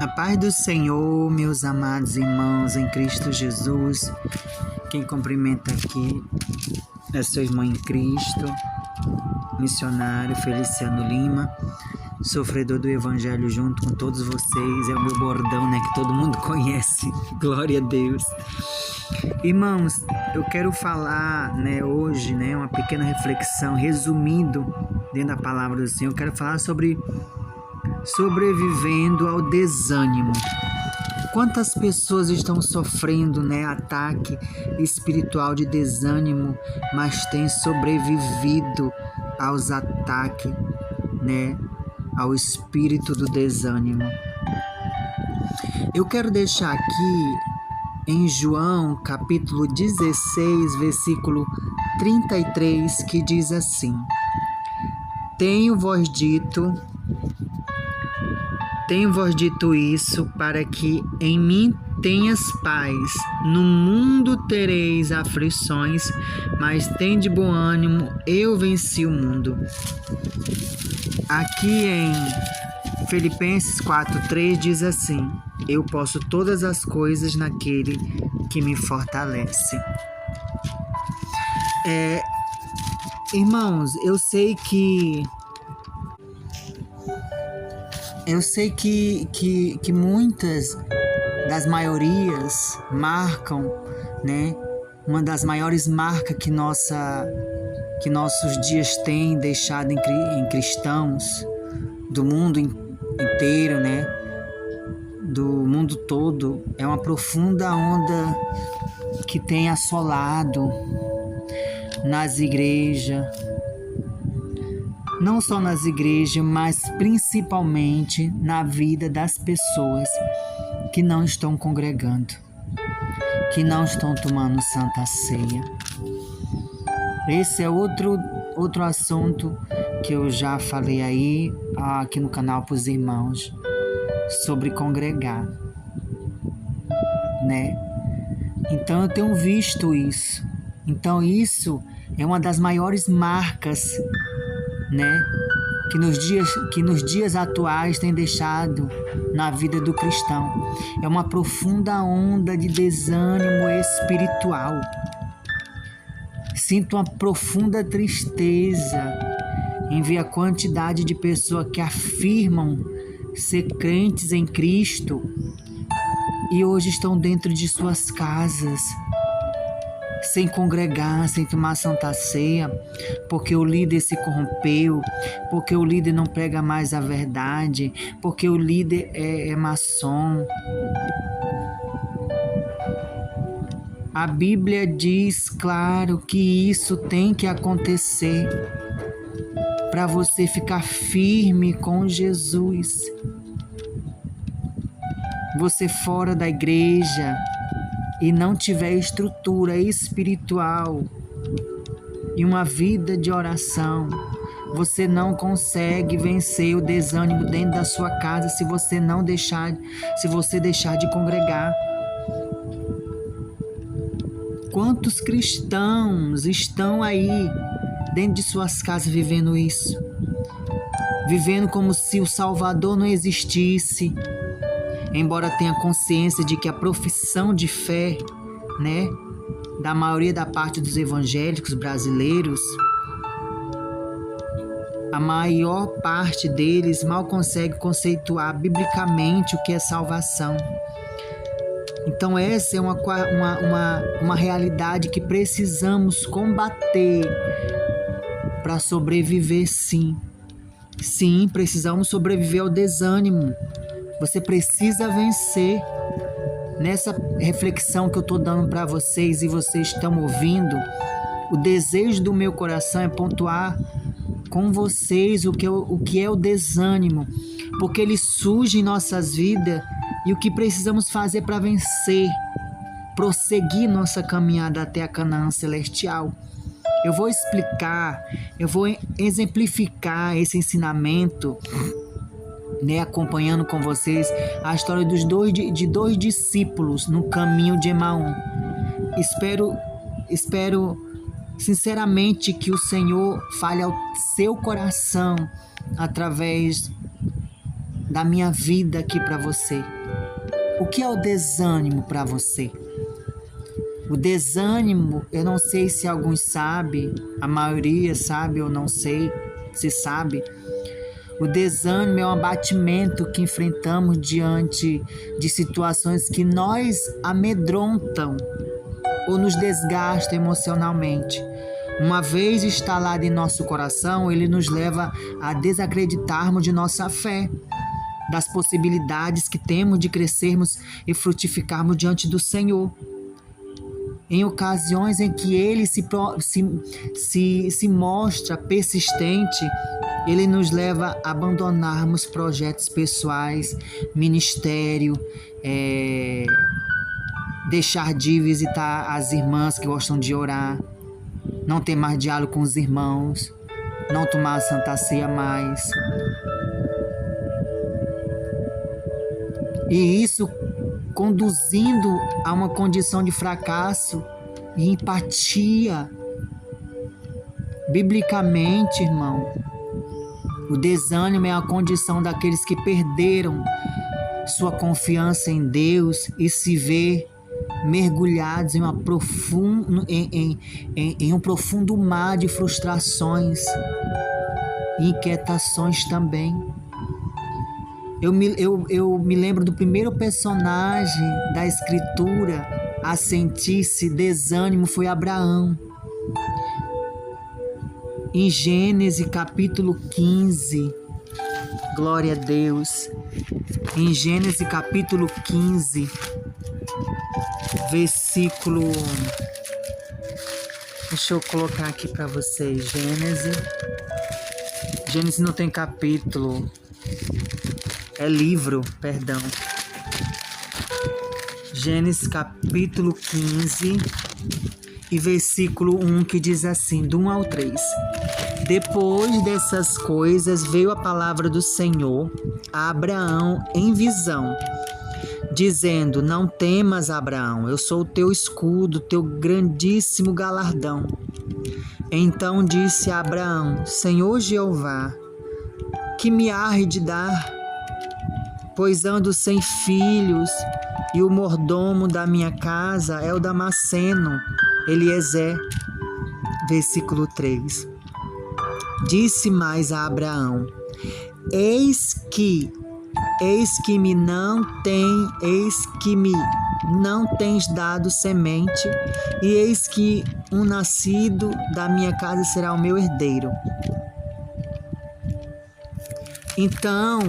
A paz do Senhor, meus amados irmãos em Cristo Jesus. Quem cumprimenta aqui é sua irmã em Cristo, missionário Feliciano Lima, sofredor do Evangelho junto com todos vocês. É o meu bordão, né, que todo mundo conhece. Glória a Deus. Irmãos, eu quero falar, hoje, uma pequena reflexão, resumindo dentro da palavra do Senhor. Eu quero falar sobre sobrevivendo ao desânimo. Quantas pessoas estão sofrendo, ataque espiritual de desânimo, mas têm sobrevivido aos ataques, ao espírito do desânimo. Eu quero deixar aqui em João, capítulo 16, versículo 33, que diz assim: Tenho-vos dito isso para que em mim tenhas paz. No mundo tereis aflições, mas tende bom ânimo, eu venci o mundo. Aqui em Filipenses 4:3 diz assim: Eu posso todas as coisas naquele que me fortalece. Irmãos, eu sei que muitas das maiorias marcam, uma das maiores marcas que nossos dias têm deixado em cristãos do mundo inteiro, do mundo todo, é uma profunda onda que tem assolado nas igrejas. Não só nas igrejas, mas principalmente na vida das pessoas que não estão congregando, que não estão tomando Santa Ceia. Esse é outro assunto que eu já falei aqui no canal para os irmãos, sobre congregar, Então eu tenho visto isso. Então isso é uma das maiores marcas, que nos dias atuais tem deixado na vida do cristão. É uma profunda onda de desânimo espiritual. Sinto uma profunda tristeza em ver a quantidade de pessoas que afirmam ser crentes em Cristo e hoje estão dentro de suas casas, sem congregar, sem tomar Santa Ceia, porque o líder se corrompeu, porque o líder não prega mais a verdade, porque o líder é maçom. A Bíblia diz, claro, que isso tem que acontecer para você ficar firme com Jesus. Você fora da igreja e não tiver estrutura espiritual e uma vida de oração, você não consegue vencer o desânimo dentro da sua casa se você deixar de congregar. Quantos cristãos estão aí dentro de suas casas vivendo isso? Vivendo como se o Salvador não existisse, embora tenha consciência de que a profissão de fé, da maioria da parte dos evangélicos brasileiros, a maior parte deles mal consegue conceituar biblicamente o que é salvação. Então essa é uma realidade que precisamos combater para sobreviver, sim. Sim, precisamos sobreviver ao desânimo. Você precisa vencer. Nessa reflexão que eu estou dando para vocês e vocês estão ouvindo, o desejo do meu coração é pontuar com vocês o que é o desânimo, porque ele surge em nossas vidas e o que precisamos fazer para vencer, prosseguir nossa caminhada até a Canaã celestial. Eu vou explicar, eu vou exemplificar esse ensinamento, acompanhando com vocês a história de dois discípulos no caminho de Emaús. Espero sinceramente que o Senhor fale ao seu coração através da minha vida aqui para você. O que é o desânimo para você? O desânimo, eu não sei se alguns sabem, a maioria sabe, eu não sei se sabe. O desânimo é um abatimento que enfrentamos diante de situações que nos amedrontam ou nos desgastam emocionalmente. Uma vez instalado em nosso coração, ele nos leva a desacreditarmos de nossa fé, das possibilidades que temos de crescermos e frutificarmos diante do Senhor. Em ocasiões em que ele se mostra persistente, ele nos leva a abandonarmos projetos pessoais, ministério, deixar de visitar as irmãs que gostam de orar, não ter mais diálogo com os irmãos, não tomar a Santa Ceia mais. E isso conduzindo a uma condição de fracasso e empatia. Biblicamente, irmão, o desânimo é a condição daqueles que perderam sua confiança em Deus e se vê mergulhados em um profundo mar de frustrações e inquietações também. Eu me lembro do primeiro personagem da Escritura a sentir-se desânimo foi Abraão. Em Gênesis capítulo 15, glória a Deus. Em Gênesis capítulo 15, versículo... Deixa eu colocar aqui para vocês. Gênesis não tem capítulo. É livro, perdão. Gênesis capítulo 15 e versículo 1, que diz assim, do 1 ao 3. Depois dessas coisas veio a palavra do Senhor a Abraão em visão, dizendo: Não temas, Abraão, eu sou o teu escudo, teu grandíssimo galardão. Então disse a Abraão: Senhor Jeová, que me há de dar? Pois ando sem filhos, e o mordomo da minha casa é o Damasceno, Eliezer. Versículo 3. Disse mais a Abraão: Eis que me não tens dado semente, e eis que um nascido da minha casa será o meu herdeiro. Então,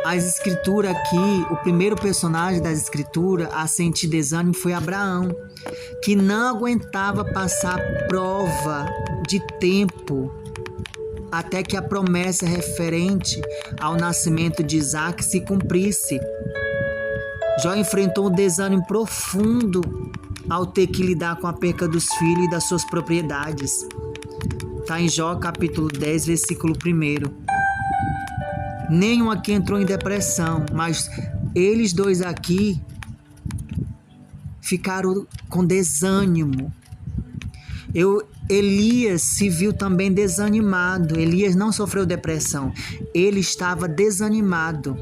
as escrituras aqui, o primeiro personagem das escrituras a sentir desânimo foi Abraão, que não aguentava passar prova de tempo até que a promessa referente ao nascimento de Isaac se cumprisse. Jó enfrentou um desânimo profundo ao ter que lidar com a perca dos filhos e das suas propriedades. Está em Jó capítulo 10, versículo 1. Nenhum aqui entrou em depressão, mas eles dois aqui ficaram com desânimo. Elias se viu também desanimado. Elias não sofreu depressão, ele estava desanimado,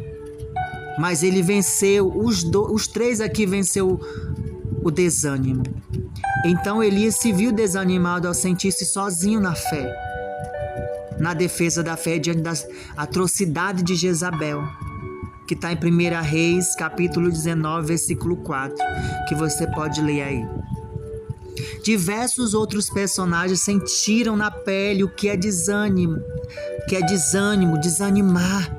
mas ele venceu, os três aqui venceu o desânimo. Então Elias se viu desanimado ao sentir-se sozinho na fé, na defesa da fé diante da atrocidade de Jezabel, que está em 1 Reis, capítulo 19, versículo 4, que você pode ler aí. Diversos outros personagens sentiram na pele o que é desânimo, desanimar.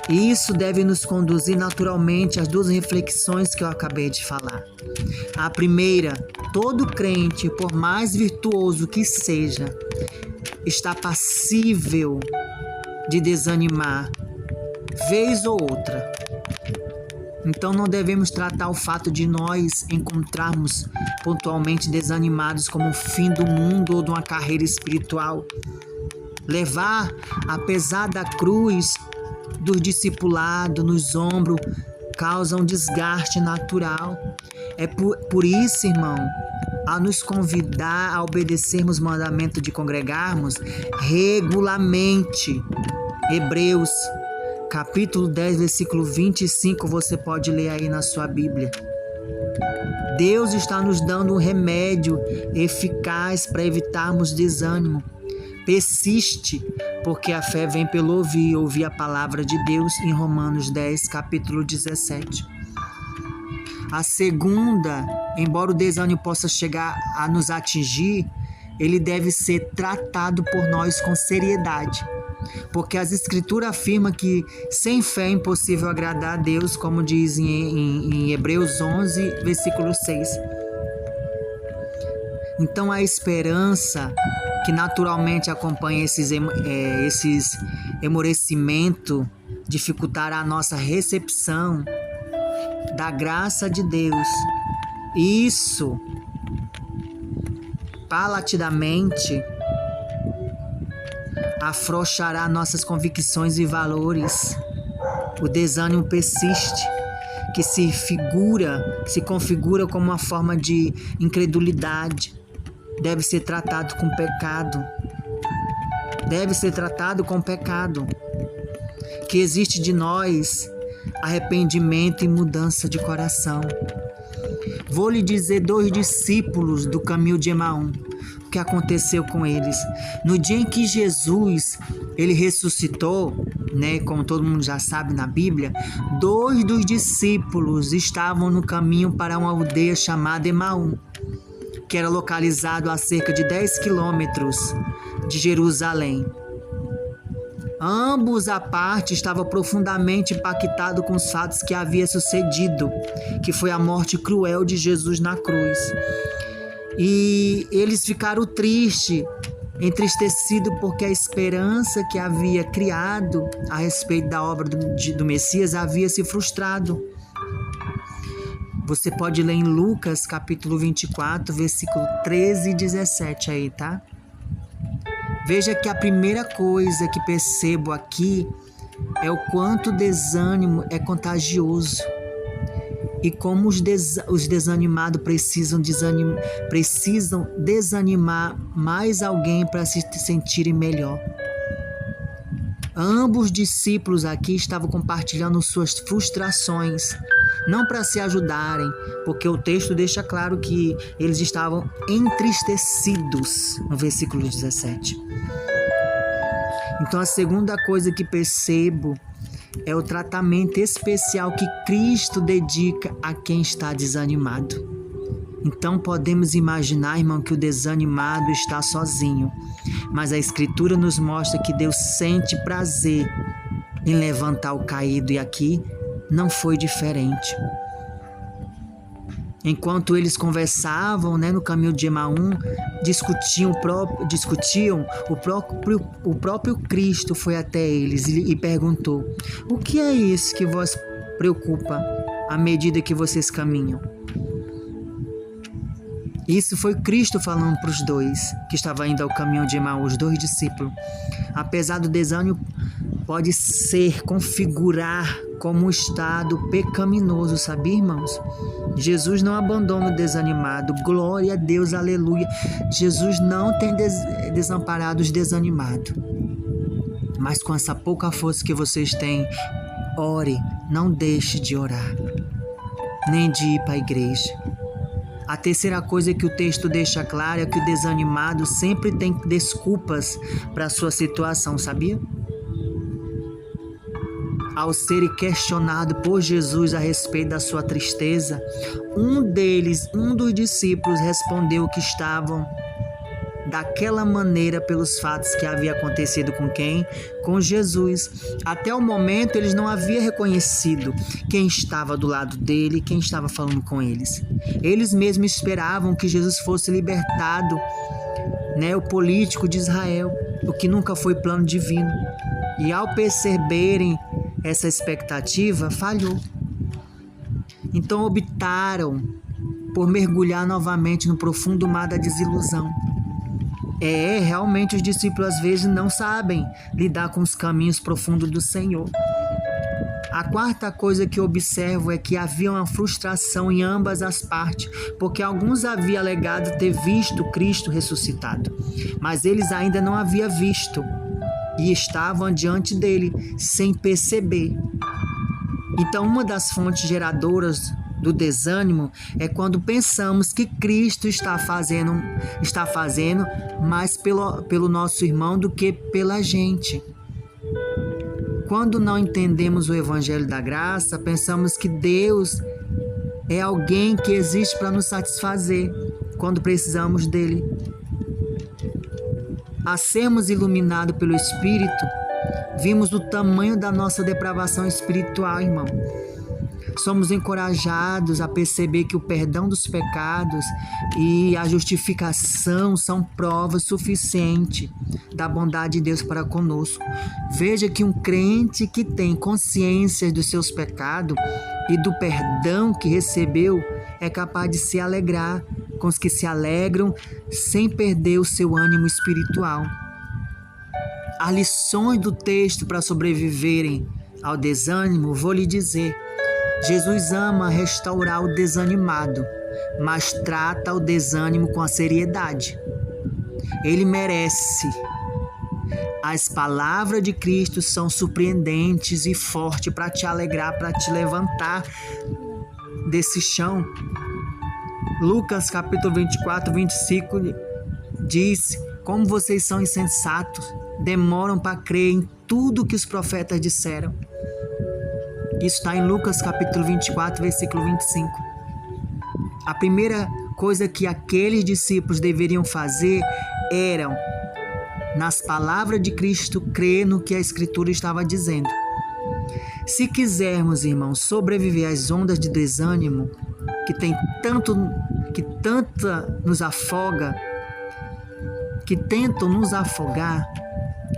E isso deve nos conduzir naturalmente às duas reflexões que eu acabei de falar. A primeira: todo crente, por mais virtuoso que seja, está passível de desanimar, vez ou outra. Então não devemos tratar o fato de nós encontrarmos pontualmente desanimados como o fim do mundo ou de uma carreira espiritual. Levar a pesada cruz do discipulado nos ombros causa um desgaste natural. É por isso, irmão, a nos convidar a obedecermos o mandamento de congregarmos regularmente, Hebreus, capítulo 10, versículo 25, você pode ler aí na sua Bíblia. Deus está nos dando um remédio eficaz para evitarmos desânimo. Persiste, porque a fé vem pelo ouvir a palavra de Deus, em Romanos 10, capítulo 17. A segunda, embora o desânimo possa chegar a nos atingir, ele deve ser tratado por nós com seriedade. Porque as Escrituras afirmam que sem fé é impossível agradar a Deus, como diz em Hebreus 11, versículo 6. Então a esperança que naturalmente acompanha esses emorecimentos dificultará a nossa recepção da graça de Deus. Isso, paulatinamente, afrouxará nossas convicções e valores. O desânimo persiste, que se configura como uma forma de incredulidade. Deve ser tratado com pecado. Que existe de nós arrependimento e mudança de coração. Vou lhe dizer 2 discípulos do caminho de Emaús, o que aconteceu com eles. No dia em que Jesus ele ressuscitou, como todo mundo já sabe na Bíblia, 2 dos discípulos estavam no caminho para uma aldeia chamada Emaús, que era localizado a cerca de 10 quilômetros de Jerusalém. Ambos à parte estavam profundamente impactados com os fatos que havia sucedido, que foi a morte cruel de Jesus na cruz. E eles ficaram tristes, entristecidos, porque a esperança que havia criado a respeito da obra do Messias havia se frustrado. Você pode ler em Lucas, capítulo 24, versículo 13 e 17 aí, tá? Veja que a primeira coisa que percebo aqui é o quanto o desânimo é contagioso e como os desanimados precisam desanimar mais alguém para se sentirem melhor. Ambos discípulos aqui estavam compartilhando suas frustrações, não para se ajudarem, porque o texto deixa claro que eles estavam entristecidos, no versículo 17. Então a segunda coisa que percebo é o tratamento especial que Cristo dedica a quem está desanimado. Então podemos imaginar, irmão, que o desanimado está sozinho, mas a Escritura nos mostra que Deus sente prazer em levantar o caído, e aqui não foi diferente. Enquanto eles conversavam, no caminho de Emaús, discutiam, o próprio Cristo foi até eles e perguntou: o que é isso que vos preocupa à medida que vocês caminham? Isso foi Cristo falando para os 2 que estavam indo ao caminho de Emaús, os 2 discípulos. Apesar do desânimo, pode ser configurar como um estado pecaminoso, sabia, irmãos? Jesus não abandona o desanimado. Glória a Deus, aleluia. Jesus não tem desamparado os desanimados. Mas com essa pouca força que vocês têm, ore, não deixe de orar, nem de ir para a igreja. A terceira coisa que o texto deixa claro é que o desanimado sempre tem desculpas para a sua situação, sabia? Ao ser questionado por Jesus a respeito da sua tristeza, um dos discípulos, respondeu que estavam daquela maneira pelos fatos que havia acontecido com quem? Com Jesus. Até o momento eles não haviam reconhecido quem estava do lado dele, quem estava falando com eles. Eles mesmos esperavam que Jesus fosse libertado, o político de Israel, o que nunca foi plano divino. E ao perceberem essa expectativa, falhou. Então optaram por mergulhar novamente no profundo mar da desilusão. Realmente os discípulos às vezes não sabem lidar com os caminhos profundos do Senhor. A quarta coisa que observo é que havia uma frustração em ambas as partes, porque alguns haviam alegado ter visto Cristo ressuscitado, mas eles ainda não haviam visto. e estavam diante dele sem perceber. Então, uma das fontes geradoras do desânimo é quando pensamos que Cristo está fazendo mais pelo nosso irmão do que pela gente. Quando não entendemos o Evangelho da Graça, pensamos que Deus é alguém que existe para nos satisfazer quando precisamos dele. A sermos iluminados pelo Espírito, vimos o tamanho da nossa depravação espiritual, irmão. Somos encorajados a perceber que o perdão dos pecados e a justificação são provas suficientes da bondade de Deus para conosco. Veja que um crente que tem consciência dos seus pecados e do perdão que recebeu é capaz de se alegrar com os que se alegram sem perder o seu ânimo espiritual. As lições do texto para sobreviverem ao desânimo, vou lhe dizer. Jesus ama restaurar o desanimado, mas trata o desânimo com a seriedade. Ele merece. As palavras de Cristo são surpreendentes e fortes para te alegrar, para te levantar desse chão. Lucas capítulo 24, 25 diz: como vocês são insensatos, demoram para crer em tudo que os profetas disseram. Isso está em Lucas capítulo 24, versículo 25. A primeira coisa que aqueles discípulos deveriam fazer era, nas palavras de Cristo, crer no que a Escritura estava dizendo. Se quisermos, irmãos, sobreviver às ondas de desânimo que tentam nos afogar,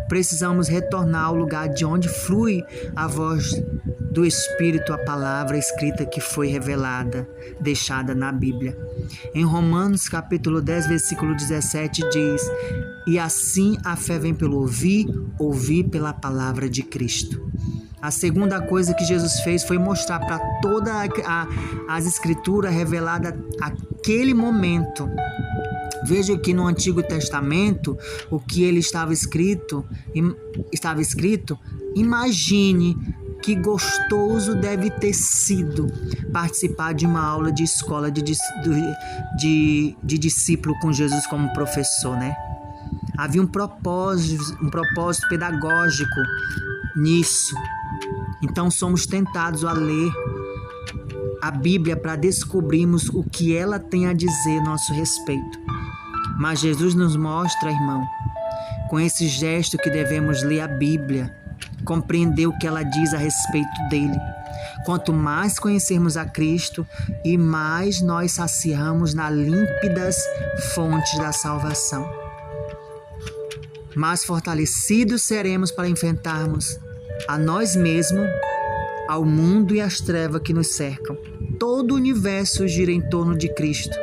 precisamos retornar ao lugar de onde flui a voz do Espírito, a palavra escrita que foi revelada, deixada na Bíblia. Em Romanos capítulo 10, versículo 17 diz: e assim a fé vem pelo ouvir pela palavra de Cristo. A segunda coisa que Jesus fez foi mostrar para todas as escrituras reveladas aquele momento. Veja que no Antigo Testamento, o que ele estava escrito, imagine que gostoso deve ter sido participar de uma aula de escola de discípulo com Jesus como professor, né? Havia um propósito pedagógico nisso. Então somos tentados a ler a Bíblia para descobrirmos o que ela tem a dizer a nosso respeito. Mas Jesus nos mostra, irmão, com esse gesto que devemos ler a Bíblia, compreender o que ela diz a respeito dele. Quanto mais conhecermos a Cristo e mais nós saciamos nas límpidas fontes da salvação, mais fortalecidos seremos para enfrentarmos a nós mesmos, ao mundo e às trevas que nos cercam. Todo o universo gira em torno de Cristo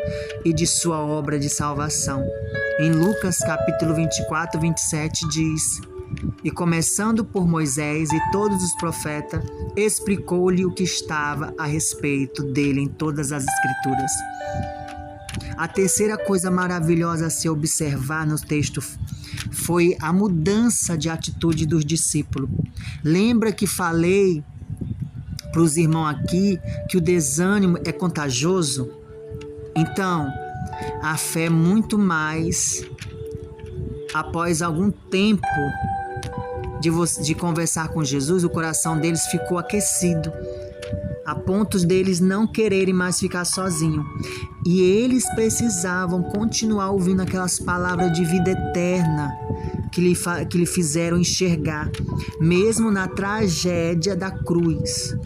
e de sua obra de salvação. Em Lucas capítulo 24, 27 diz: e começando por Moisés e todos os profetas, explicou-lhe o que estava a respeito dele em todas as Escrituras. A terceira coisa maravilhosa a se observar no texto foi a mudança de atitude dos discípulos. Lembra que falei para os irmãos aqui que o desânimo é contagioso? Então, a fé muito mais, após algum tempo de conversar com Jesus, o coração deles ficou aquecido, a ponto deles não quererem mais ficar sozinhos. E eles precisavam continuar ouvindo aquelas palavras de vida eterna que lhe fizeram enxergar, mesmo na tragédia da cruz.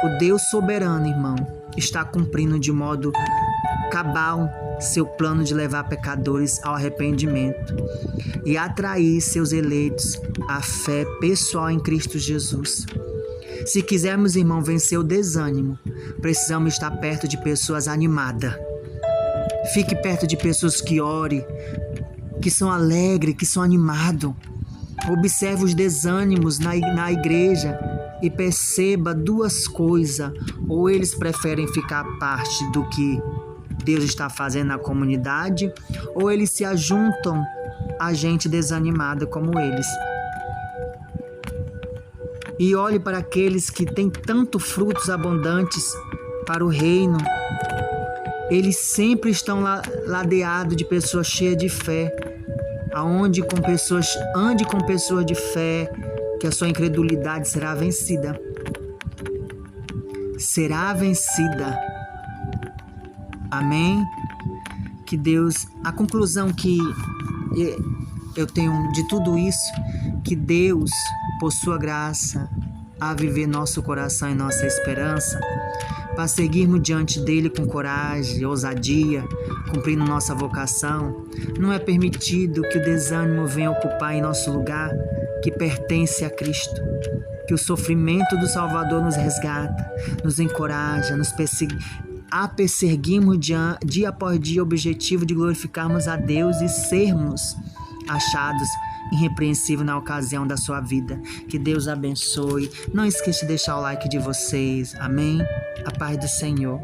O Deus soberano, irmão, está cumprindo de modo cabal seu plano de levar pecadores ao arrependimento e atrair seus eleitos à fé pessoal em Cristo Jesus. Se quisermos, irmão, vencer o desânimo, precisamos estar perto de pessoas animadas. Fique perto de pessoas que orem, que são alegres, que são animados. Observe os desânimos na igreja e perceba duas coisas: ou eles preferem ficar parte do que Deus está fazendo na comunidade, ou eles se ajuntam a gente desanimada como eles. E olhe para aqueles que têm tanto frutos abundantes para o reino. Eles sempre estão ladeados de pessoas cheias de fé. Ande com pessoas de fé, que a sua incredulidade será vencida. Será vencida. Amém? Que Deus, a conclusão que eu tenho de tudo isso, que Deus, por sua graça, a viver nosso coração e nossa esperança, para seguirmos diante dele com coragem, ousadia, cumprindo nossa vocação. Não é permitido que o desânimo venha ocupar em nosso lugar, que pertence a Cristo. Que o sofrimento do Salvador nos resgata, nos encoraja, a perseguirmos dia após dia o objetivo de glorificarmos a Deus e sermos achados irrepreensível na ocasião da sua vida. Que Deus abençoe. Não esqueça de deixar o like de vocês. Amém? A paz do Senhor.